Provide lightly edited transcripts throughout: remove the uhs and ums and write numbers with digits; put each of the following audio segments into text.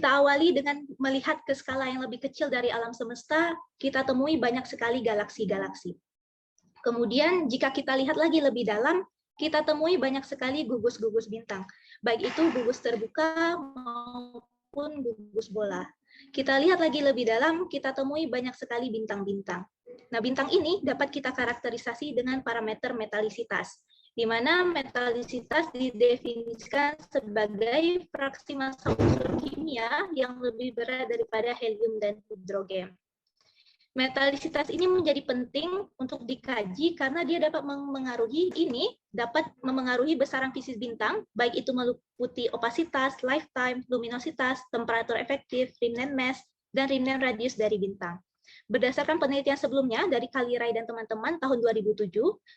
Kita awali dengan melihat ke skala yang lebih kecil dari alam semesta, kita temui banyak sekali galaksi-galaksi. Kemudian jika kita lihat lagi lebih dalam, kita temui banyak sekali gugus-gugus bintang, baik itu gugus terbuka maupun gugus bola. Kita lihat lagi lebih dalam, kita temui banyak sekali bintang-bintang. Nah, bintang ini dapat kita karakterisasi dengan parameter metalisitas, di mana metalisitas didefinisikan sebagai fraksi massa unsur kimia yang lebih berat daripada helium dan hidrogen. Metalisitas ini menjadi penting untuk dikaji karena dia dapat memengaruhi besaran fisis bintang, baik itu meliputi opasitas, lifetime, luminositas, temperatur efektif, remnant mass, dan remnant radius dari bintang. Berdasarkan penelitian sebelumnya dari Kalirai dan teman-teman tahun 2007,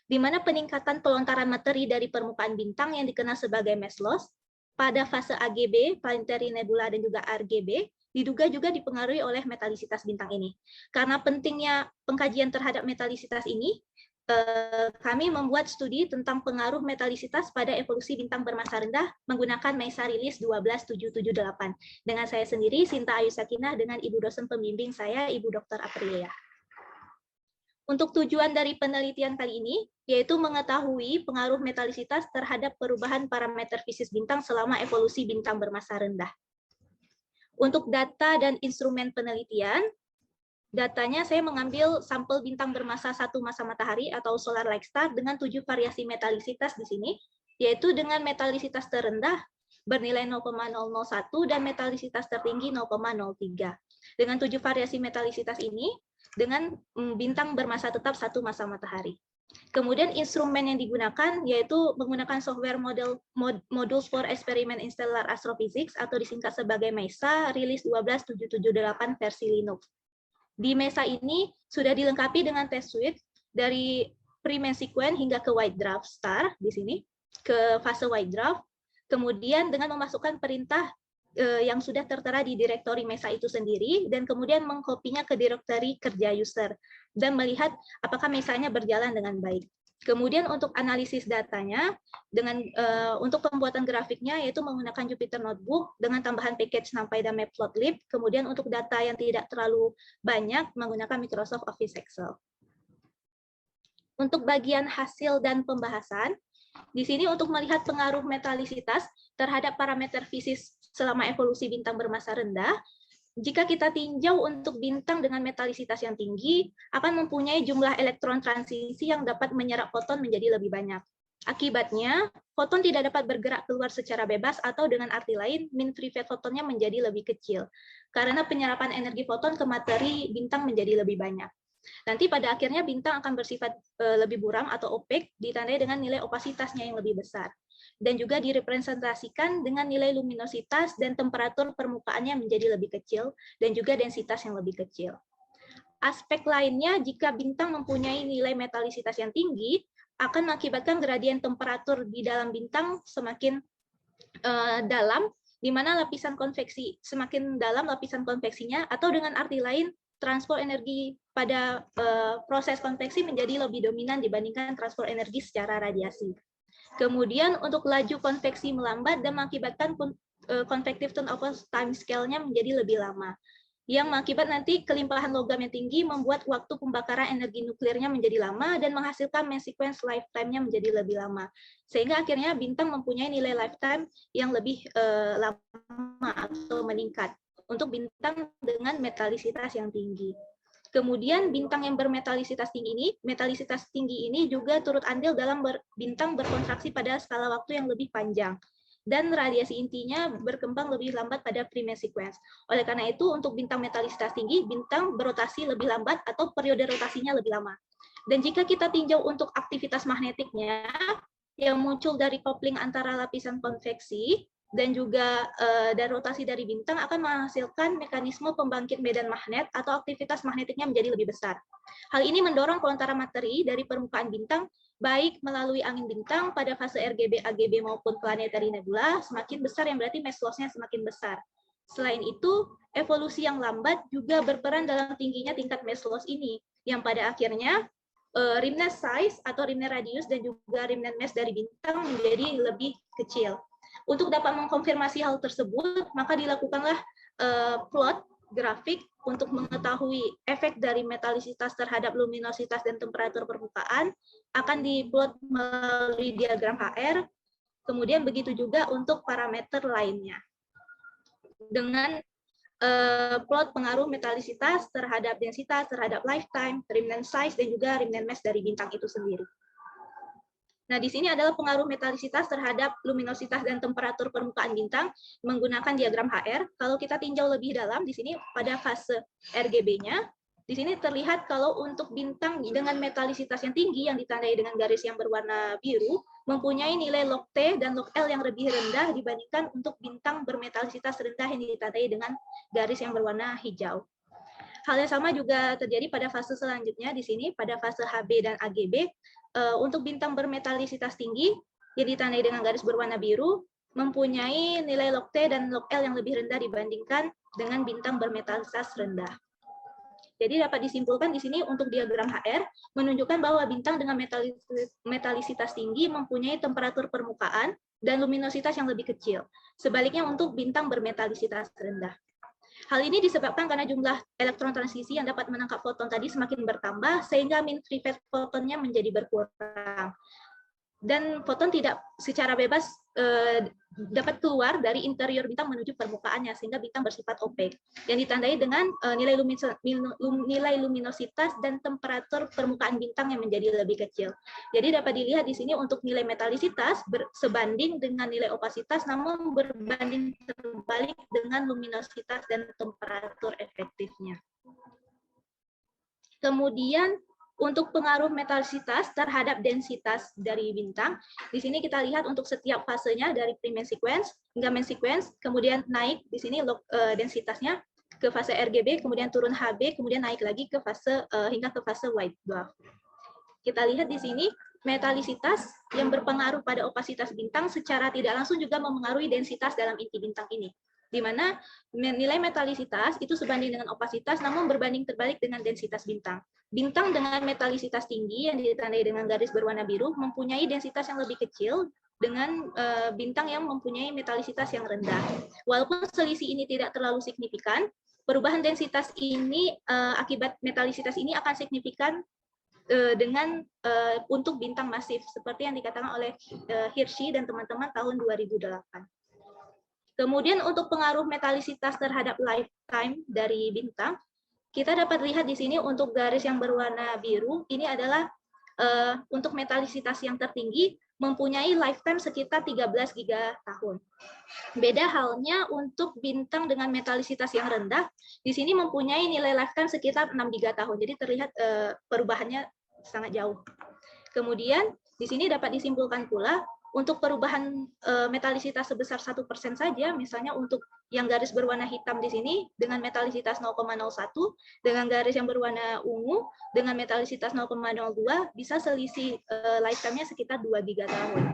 di mana peningkatan pelontaran materi dari permukaan bintang yang dikenal sebagai mass loss pada fase AGB, planetary nebula, dan juga RGB, diduga juga dipengaruhi oleh metalisitas bintang ini. Karena pentingnya pengkajian terhadap metalisitas ini, kami membuat studi tentang pengaruh metalisitas pada evolusi bintang bermassa rendah menggunakan MESA Rilis 12778. Dengan saya sendiri, Sinta Ayu Sakinah, dengan Ibu dosen pembimbing saya, Ibu Dr. Aprilia. Untuk tujuan dari penelitian kali ini, yaitu mengetahui pengaruh metalisitas terhadap perubahan parameter fisis bintang selama evolusi bintang bermassa rendah. Untuk data dan instrumen penelitian, datanya saya mengambil sampel bintang bermassa 1 massa matahari atau solar-like star dengan 7 variasi metalisitas di sini, yaitu dengan metalisitas terendah bernilai 0,001 dan metalisitas tertinggi 0,03. Dengan 7 variasi metalisitas ini, dengan bintang bermassa tetap 1 massa matahari. Kemudian instrumen yang digunakan yaitu menggunakan software Modules for Experiment in Stellar Astrophysics atau disingkat sebagai MESA Rilis 12778 versi Linux. Di MESA ini sudah dilengkapi dengan test suite dari pre-main sequence hingga ke white dwarf star di sini, ke fase white dwarf. Kemudian dengan memasukkan perintah yang sudah tertera di direktori MESA itu sendiri, dan kemudian mengkopinya ke direktori kerja user, dan melihat apakah MESA-nya berjalan dengan baik. Kemudian untuk analisis datanya, untuk pembuatan grafiknya, yaitu menggunakan Jupyter Notebook, dengan tambahan package NumPy dan Matplotlib, kemudian untuk data yang tidak terlalu banyak, menggunakan Microsoft Office Excel. Untuk bagian hasil dan pembahasan, di sini untuk melihat pengaruh metalisitas terhadap parameter fisis selama evolusi bintang bermassa rendah, jika kita tinjau untuk bintang dengan metalisitas yang tinggi, akan mempunyai jumlah elektron transisi yang dapat menyerap foton menjadi lebih banyak. Akibatnya, foton tidak dapat bergerak keluar secara bebas atau dengan arti lain, mean free fat fotonnya menjadi lebih kecil, karena penyerapan energi foton ke materi bintang menjadi lebih banyak. Nanti pada akhirnya bintang akan bersifat lebih buram atau opaque, ditandai dengan nilai opasitasnya yang lebih besar. Dan juga direpresentasikan dengan nilai luminositas dan temperatur permukaannya menjadi lebih kecil, dan juga densitas yang lebih kecil. Aspek lainnya, jika bintang mempunyai nilai metalisitas yang tinggi, akan mengakibatkan gradien temperatur di dalam bintang semakin dalam, di mana lapisan konveksi semakin dalam lapisan konveksinya, atau dengan arti lain, transfer energi pada proses konveksi menjadi lebih dominan dibandingkan transfer energi secara radiasi. Kemudian untuk laju konveksi melambat dan mengakibatkan convective turnover time scale-nya menjadi lebih lama, yang mengakibat nanti kelimpahan logam yang tinggi membuat waktu pembakaran energi nuklirnya menjadi lama dan menghasilkan main sequence lifetime-nya menjadi lebih lama. Sehingga akhirnya bintang mempunyai nilai lifetime yang lebih lama atau meningkat untuk bintang dengan metalisitas yang tinggi. Kemudian bintang yang bermetalisitas tinggi ini juga turut andil dalam bintang berkontraksi pada skala waktu yang lebih panjang, dan radiasi intinya berkembang lebih lambat pada pre-main sequence. Oleh karena itu, untuk bintang metalisitas tinggi, bintang berotasi lebih lambat atau periode rotasinya lebih lama. Dan jika kita tinjau untuk aktivitas magnetiknya, yang muncul dari coupling antara lapisan konveksi dan juga dari rotasi dari bintang akan menghasilkan mekanisme pembangkit medan magnet atau aktivitas magnetiknya menjadi lebih besar. Hal ini mendorong pelontaran materi dari permukaan bintang, baik melalui angin bintang pada fase RGB, AGB maupun planetary nebula, semakin besar yang berarti mass loss-nya semakin besar. Selain itu, evolusi yang lambat juga berperan dalam tingginya tingkat mass loss ini, yang pada akhirnya remnant size atau remnant radius dan juga remnant mass dari bintang menjadi lebih kecil. Untuk dapat mengkonfirmasi hal tersebut, maka dilakukanlah plot grafik untuk mengetahui efek dari metalisitas terhadap luminositas dan temperatur permukaan akan diplot melalui diagram HR. Kemudian begitu juga untuk parameter lainnya dengan plot pengaruh metalisitas terhadap densitas, terhadap lifetime, remnant size, dan juga remnant mass dari bintang itu sendiri. Nah, di sini adalah pengaruh metalisitas terhadap luminositas dan temperatur permukaan bintang menggunakan diagram HR. Kalau kita tinjau lebih dalam, di sini pada fase RGB-nya, di sini terlihat kalau untuk bintang dengan metalisitas yang tinggi yang ditandai dengan garis yang berwarna biru, mempunyai nilai log T dan log L yang lebih rendah dibandingkan untuk bintang bermetalisitas rendah yang ditandai dengan garis yang berwarna hijau. Hal yang sama juga terjadi pada fase selanjutnya di sini, pada fase HB dan AGB. Untuk bintang bermetalisitas tinggi yang ditandai dengan garis berwarna biru mempunyai nilai log T dan log L yang lebih rendah dibandingkan dengan bintang bermetalisitas rendah. Jadi dapat disimpulkan di sini untuk diagram HR menunjukkan bahwa bintang dengan metalisitas tinggi mempunyai temperatur permukaan dan luminositas yang lebih kecil. Sebaliknya untuk bintang bermetalisitas rendah. Hal ini disebabkan karena jumlah elektron transisi yang dapat menangkap foton tadi semakin bertambah, sehingga mean free fotonnya menjadi berkurang. Dan foton tidak secara bebas dapat keluar dari interior bintang menuju permukaannya, sehingga bintang bersifat opaque. Yang ditandai dengan nilai luminositas dan temperatur permukaan bintang yang menjadi lebih kecil. Jadi dapat dilihat di sini untuk nilai metalisitas sebanding dengan nilai opasitas, namun berbanding terbalik dengan luminositas dan temperatur efektifnya. Kemudian untuk pengaruh metalisitas terhadap densitas dari bintang, di sini kita lihat untuk setiap fasenya dari pre-main sequence hingga main sequence, kemudian naik di sini densitasnya ke fase RGB, kemudian turun HB, kemudian naik lagi ke fase hingga ke fase white dwarf. Kita lihat di sini metalisitas yang berpengaruh pada opasitas bintang secara tidak langsung juga memengaruhi densitas dalam inti bintang ini, di mana nilai metalisitas itu sebanding dengan opasitas, namun berbanding terbalik dengan densitas bintang. Bintang dengan metalisitas tinggi yang ditandai dengan garis berwarna biru mempunyai densitas yang lebih kecil dengan bintang yang mempunyai metalisitas yang rendah. Walaupun selisih ini tidak terlalu signifikan, perubahan densitas ini akibat metalisitas ini akan signifikan dengan untuk bintang masif, seperti yang dikatakan oleh Hirschi dan teman-teman tahun 2008. Kemudian untuk pengaruh metalisitas terhadap lifetime dari bintang, kita dapat lihat di sini untuk garis yang berwarna biru, ini adalah untuk metalisitas yang tertinggi mempunyai lifetime sekitar 13 giga tahun. Beda halnya untuk bintang dengan metalisitas yang rendah, di sini mempunyai nilai lifetime sekitar 6 giga tahun. Jadi terlihat perubahannya sangat jauh. Kemudian di sini dapat disimpulkan pula untuk perubahan metalisitas sebesar 1% saja, misalnya untuk yang garis berwarna hitam di sini dengan metalisitas 0,01, dengan garis yang berwarna ungu dengan metalisitas 0,02, bisa selisih lifetime-nya sekitar 2 giga tahun.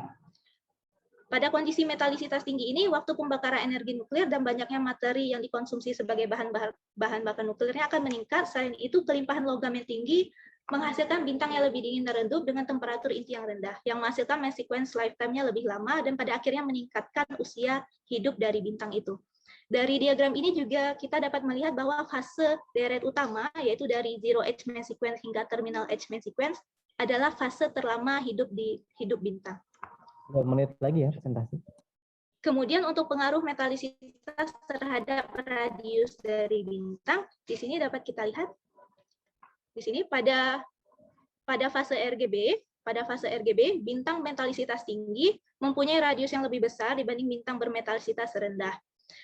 Pada kondisi metalisitas tinggi ini, waktu pembakaran energi nuklir dan banyaknya materi yang dikonsumsi sebagai bahan bakar nuklirnya akan meningkat. Selain itu, kelimpahan logam yang tinggi menghasilkan bintang yang lebih dingin dan redup dengan temperatur inti yang rendah, yang menghasilkan mass sequence lifetime-nya lebih lama dan pada akhirnya meningkatkan usia hidup dari bintang itu. Dari diagram ini juga kita dapat melihat bahwa fase deret utama, yaitu dari zero age main sequence hingga terminal age main sequence, adalah fase terlama hidup bintang. 2 menit lagi ya presentasi. Kemudian untuk pengaruh metalisitas terhadap radius dari bintang, di sini dapat kita lihat di sini pada fase RGB, bintang metalisitas tinggi mempunyai radius yang lebih besar dibanding bintang bermetalisitas rendah.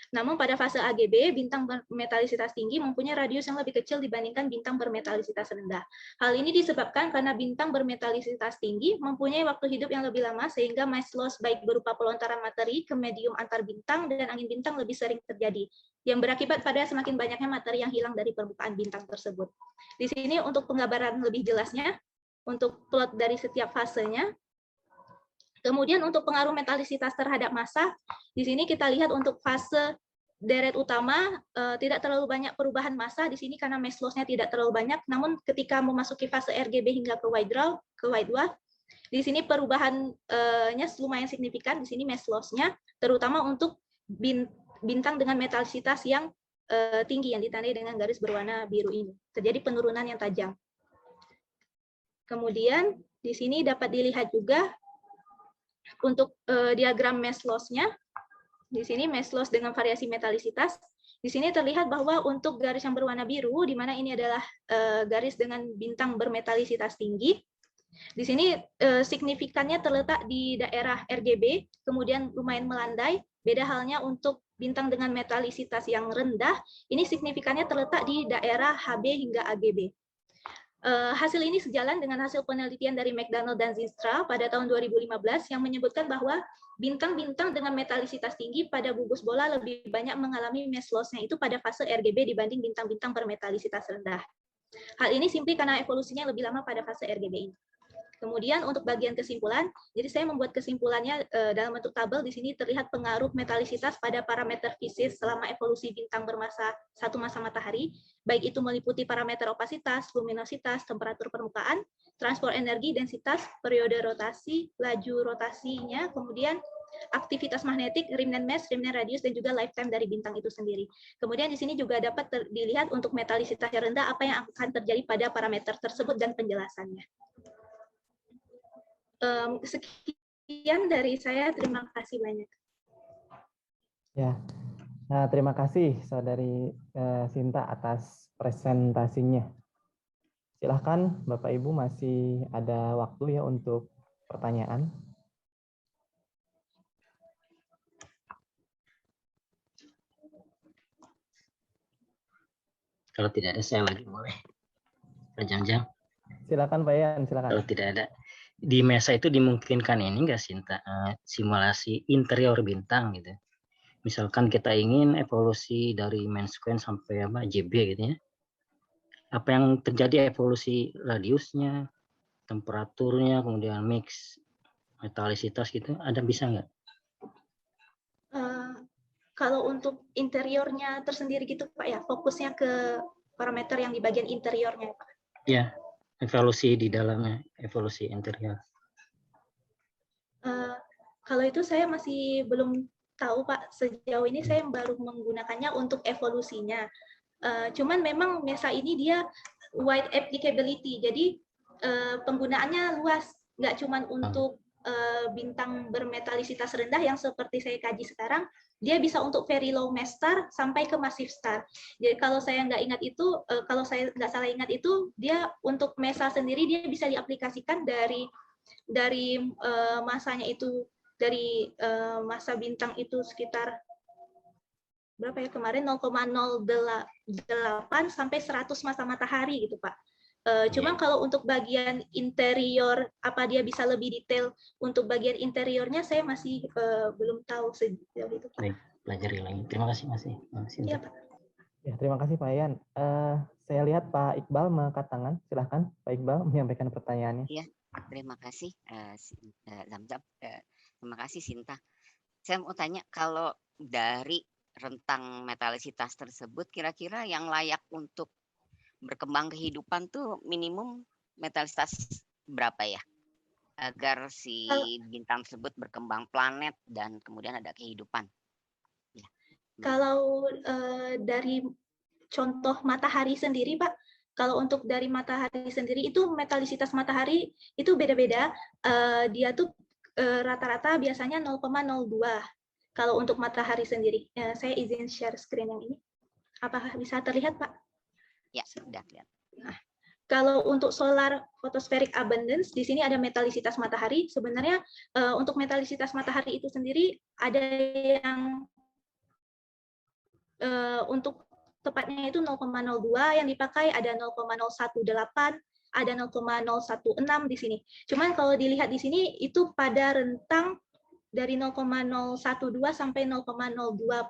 Namun pada fase AGB, bintang bermetalisitas tinggi mempunyai radius yang lebih kecil dibandingkan bintang bermetalisitas rendah. Hal ini disebabkan karena bintang bermetalisitas tinggi mempunyai waktu hidup yang lebih lama, sehingga mass loss baik berupa pelontaran materi ke medium antar bintang dan angin bintang lebih sering terjadi, yang berakibat pada semakin banyaknya materi yang hilang dari permukaan bintang tersebut. Di sini untuk penggambaran lebih jelasnya, untuk plot dari setiap fasenya. Kemudian untuk pengaruh metalisitas terhadap massa, di sini kita lihat untuk fase deret utama tidak terlalu banyak perubahan massa di sini karena mass loss-nya tidak terlalu banyak. Namun ketika memasuki fase RGB hingga ke white dwarf, di sini perubahannya lumayan signifikan. Di sini mass loss-nya terutama untuk bintang dengan metalisitas yang tinggi yang ditandai dengan garis berwarna biru ini. Terjadi penurunan yang tajam. Kemudian di sini dapat dilihat juga untuk diagram mass loss-nya. Di sini mass loss dengan variasi metalisitas. Di sini terlihat bahwa untuk garis yang berwarna biru, di mana ini adalah garis dengan bintang bermetalisitas tinggi, di sini signifikannya terletak di daerah RGB, kemudian lumayan melandai. Beda halnya untuk bintang dengan metalisitas yang rendah, ini signifikannya terletak di daerah HB hingga AGB. Hasil ini sejalan dengan hasil penelitian dari McDonald dan Zinstra pada tahun 2015 yang menyebutkan bahwa bintang-bintang dengan metalisitas tinggi pada gugus bola lebih banyak mengalami mass loss-nya itu pada fase RGB dibanding bintang-bintang bermetalisitas rendah. Hal ini simply karena evolusinya lebih lama pada fase RGB ini. Kemudian untuk bagian kesimpulan, jadi saya membuat kesimpulannya dalam bentuk tabel. Di sini terlihat pengaruh metalisitas pada parameter fisis selama evolusi bintang bermasa satu masa matahari, baik itu meliputi parameter opasitas, luminositas, temperatur permukaan, transport energi, densitas, periode rotasi, laju rotasinya, kemudian aktivitas magnetik, remnant mass, remnant radius, dan juga lifetime dari bintang itu sendiri. Kemudian di sini juga dapat dilihat untuk metalisitas yang rendah apa yang akan terjadi pada parameter tersebut dan penjelasannya. Sekian dari saya, terima kasih banyak. Ya, nah, terima kasih Saudari Sinta atas presentasinya. Silahkan Bapak Ibu, masih ada waktu ya untuk pertanyaan. Kalau tidak ada, saya lagi boleh. Panjang-panjang. Silakan Pak Yan, silakan. Kalau tidak ada, di mesa itu dimungkinkan ini nggak Sinta, simulasi interior bintang gitu. Misalkan kita ingin evolusi dari main sequence sampai JB gitu ya. Apa yang terjadi evolusi radiusnya, temperaturnya, kemudian mix, metalisitas gitu, ada bisa nggak? Kalau untuk interiornya tersendiri gitu Pak ya, fokusnya ke parameter yang di bagian interiornya Pak. Ya, evolusi di dalamnya, evolusi interior. Kalau itu saya masih belum tahu Pak. Sejauh ini saya baru menggunakannya untuk evolusinya. Cuman memang Mesa ini dia wide applicability, jadi penggunaannya luas, nggak cuman untuk bintang bermetalisitas rendah yang seperti saya kaji sekarang, dia bisa untuk very low mass star sampai ke massive star. Jadi kalau saya nggak ingat itu, kalau saya nggak salah ingat itu, dia untuk Mesa sendiri dia bisa diaplikasikan dari masanya itu, dari masa bintang itu sekitar berapa ya kemarin 0,08 sampai 100 masa matahari gitu Pak. Cuman kalau untuk bagian interior apa dia bisa lebih detail untuk bagian interiornya saya masih belum tahu sejauh itu Pak. Baik, pelajari lagi. Terima kasih masih. Iya Pak. Ya, terima kasih Pak Yan. Saya lihat Pak Iqbal mengangkat tangan. Silahkan Pak Iqbal menyampaikan pertanyaannya. Iya, terima kasih Zamzam. Terima kasih Sinta. Saya mau tanya, kalau dari rentang metalisitas tersebut kira-kira yang layak untuk berkembang kehidupan tuh minimum metalisitas berapa ya? Agar si bintang tersebut berkembang planet dan kemudian ada kehidupan. Ya. Kalau dari contoh matahari sendiri Pak, kalau untuk dari matahari sendiri itu metalisitas matahari itu beda-beda. Dia tuh rata-rata biasanya 0,02. Kalau untuk matahari sendiri, saya izin share screen yang ini. Apakah bisa terlihat, Pak? Ya, sudah lihat. Nah, kalau untuk solar photospheric abundance, di sini ada metalisitas matahari. Sebenarnya untuk metalisitas matahari itu sendiri ada yang untuk tepatnya itu 0,02 yang dipakai, ada 0,018, ada 0,016 di sini. Cuman kalau dilihat di sini itu pada rentang dari 0,012 sampai 0,02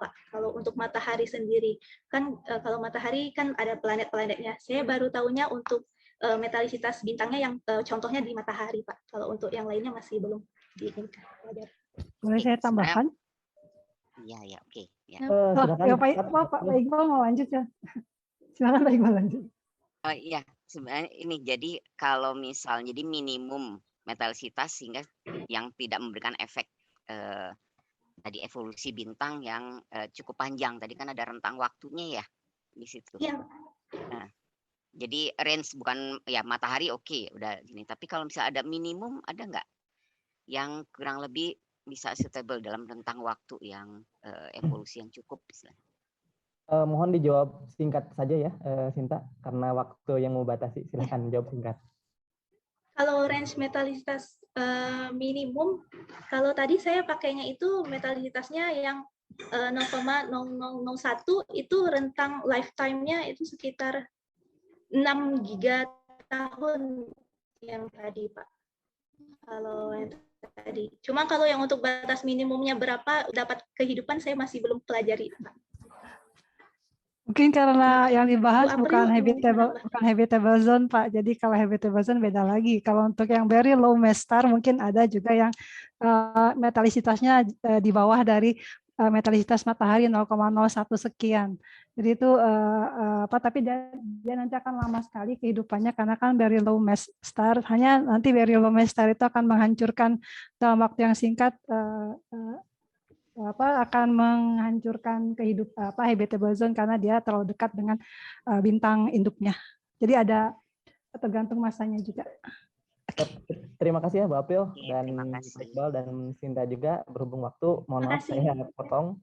Pak. Kalau untuk matahari sendiri kan kalau matahari kan ada planet-planetnya. Saya baru tahunya untuk metalisitas bintangnya yang contohnya di matahari Pak. Kalau untuk yang lainnya masih belum diinginkan. Boleh saya tambahkan? Iya, oke. Ya. Ya, Pak Iqbal mau lanjut ya. Silakan Pak Iqbal lanjut. Oh iya, sebenarnya ini jadi kalau misalnya jadi minimum metalisitas sehingga yang tidak memberikan efek tadi evolusi bintang yang cukup panjang. Tadi kan ada rentang waktunya ya di situ. Iya. Nah, jadi range bukan ya matahari oke, udah gini. Tapi kalau misalnya ada minimum, ada nggak yang kurang lebih bisa suitable dalam rentang waktu yang evolusi yang cukup misalnya? Mohon dijawab singkat saja ya, Sinta, karena waktu yang membatasi. Silahkan jawab singkat. Kalau range metalisitas minimum, kalau tadi saya pakainya itu metalisitasnya yang 0,0001 itu rentang lifetime-nya itu sekitar 6 giga tahun yang tadi, Pak. Kalau yang tadi. Cuma kalau yang untuk batas minimumnya berapa dapat kehidupan saya masih belum pelajari, Pak. Mungkin karena yang dibahas Bu April bukan mungkin habitable zone, Pak. Jadi kalau habitable zone beda lagi. Kalau untuk yang very low mass star mungkin ada juga yang metalisitasnya di bawah dari metalisitas matahari 0,01 sekian. Jadi itu tapi dia nanti akan lama sekali kehidupannya karena kan very low mass star. Hanya nanti very low mass star itu akan menghancurkan dalam waktu yang singkat akan menghancurkan kehidupan habitable zone karena dia terlalu dekat dengan bintang induknya. Jadi ada tergantung masanya juga. Terima kasih ya Mbak April dan Terima kasih. Pak Iqbal dan Sinta juga. Berhubung waktu, mohon maaf Terima kasih. saya potong.